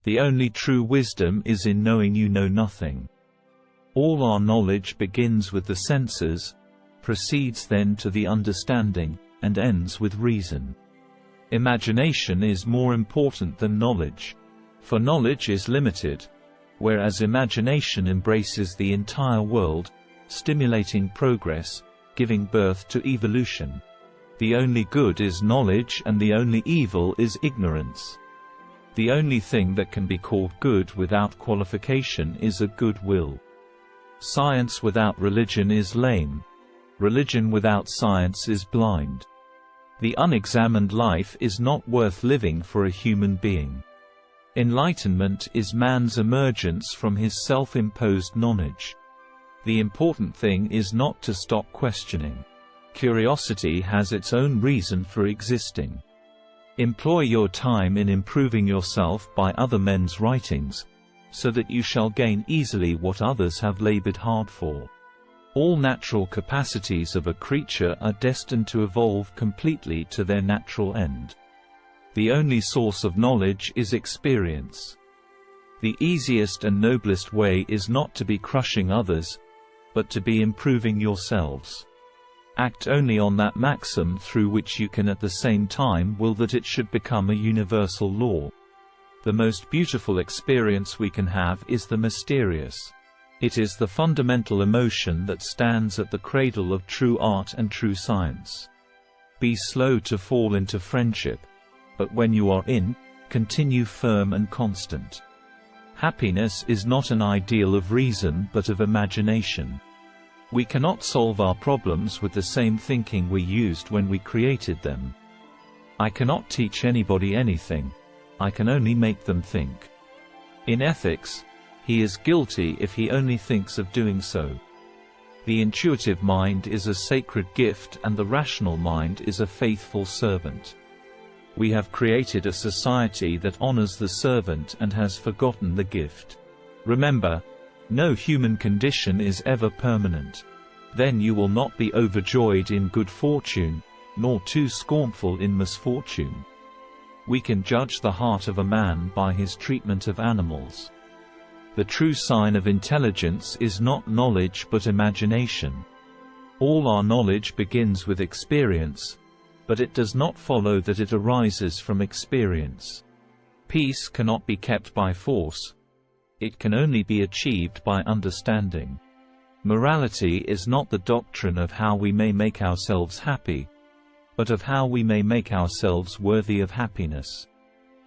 The only true wisdom is in knowing you know nothing. All our knowledge begins with the senses, proceeds then to the understanding, and ends with reason. Imagination is more important than knowledge. For knowledge is limited, whereas imagination embraces the entire world, stimulating progress, giving birth to evolution. The only good is knowledge and the only evil is ignorance. The only thing that can be called good without qualification is a good will. Science without religion is lame. Religion without science is blind. The unexamined life is not worth living for a human being. Enlightenment is man's emergence from his self-imposed knowledge. The important thing is not to stop questioning. Curiosity has its own reason for existing. Employ your time in improving yourself by other men's writings, so that you shall gain easily what others have labored hard for. All natural capacities of a creature are destined to evolve completely to their natural end. The only source of knowledge is experience. The easiest and noblest way is not to be crushing others, but to be improving yourselves. Act only on that maxim through which you can at the same time will that it should become a universal law. The most beautiful experience we can have is the mysterious. It is the fundamental emotion that stands at the cradle of true art and true science. Be slow to fall into friendship, but when you are in, continue firm and constant. Happiness is not an ideal of reason but of imagination. We cannot solve our problems with the same thinking we used when we created them. I cannot teach anybody anything. I can only make them think. In ethics, he is guilty if he only thinks of doing so. The intuitive mind is a sacred gift and the rational mind is a faithful servant. We have created a society that honors the servant and has forgotten the gift. Remember, no human condition is ever permanent. Then you will not be overjoyed in good fortune, nor too scornful in misfortune. We can judge the heart of a man by his treatment of animals. The true sign of intelligence is not knowledge but imagination. All our knowledge begins with experience, but it does not follow that it arises from experience. Peace cannot be kept by force. It can only be achieved by understanding. Morality is not the doctrine of how we may make ourselves happy, but of how we may make ourselves worthy of happiness.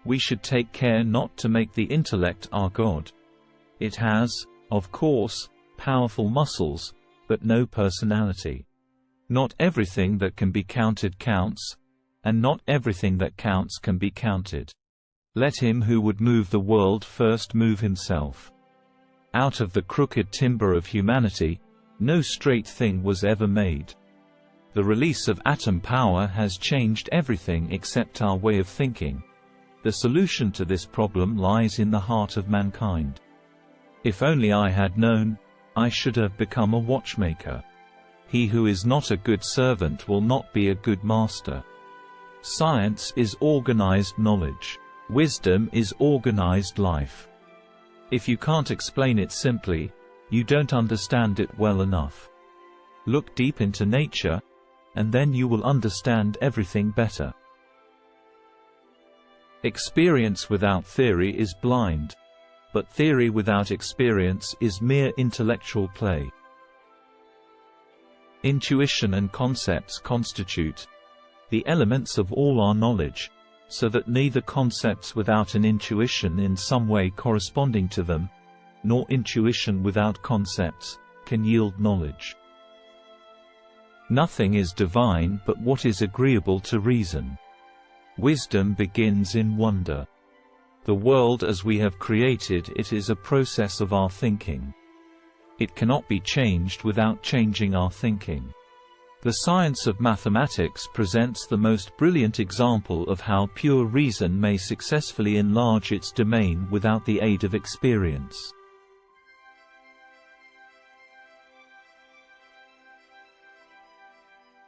We should take care not to make the intellect our God. It has, of course, powerful muscles, but no personality. Not everything that can be counted counts, and not everything that counts can be counted. Let him who would move the world first move himself. Out of the crooked timber of humanity, no straight thing was ever made. The release of atom power has changed everything except our way of thinking. The solution to this problem lies in the heart of mankind. If only I had known, I should have become a watchmaker. He who is not a good servant will not be a good master. Science is organized knowledge. Wisdom is organized life. If you can't explain it simply, you don't understand it well enough. Look deep into nature, and then you will understand everything better. Experience without theory is blind, but theory without experience is mere intellectual play. Intuition and concepts constitute the elements of all our knowledge, so that neither concepts without an intuition in some way corresponding to them, nor intuition without concepts, can yield knowledge. Nothing is divine but what is agreeable to reason. Wisdom begins in wonder. The world as we have created it is a process of our thinking. It cannot be changed without changing our thinking. The science of mathematics presents the most brilliant example of how pure reason may successfully enlarge its domain without the aid of experience.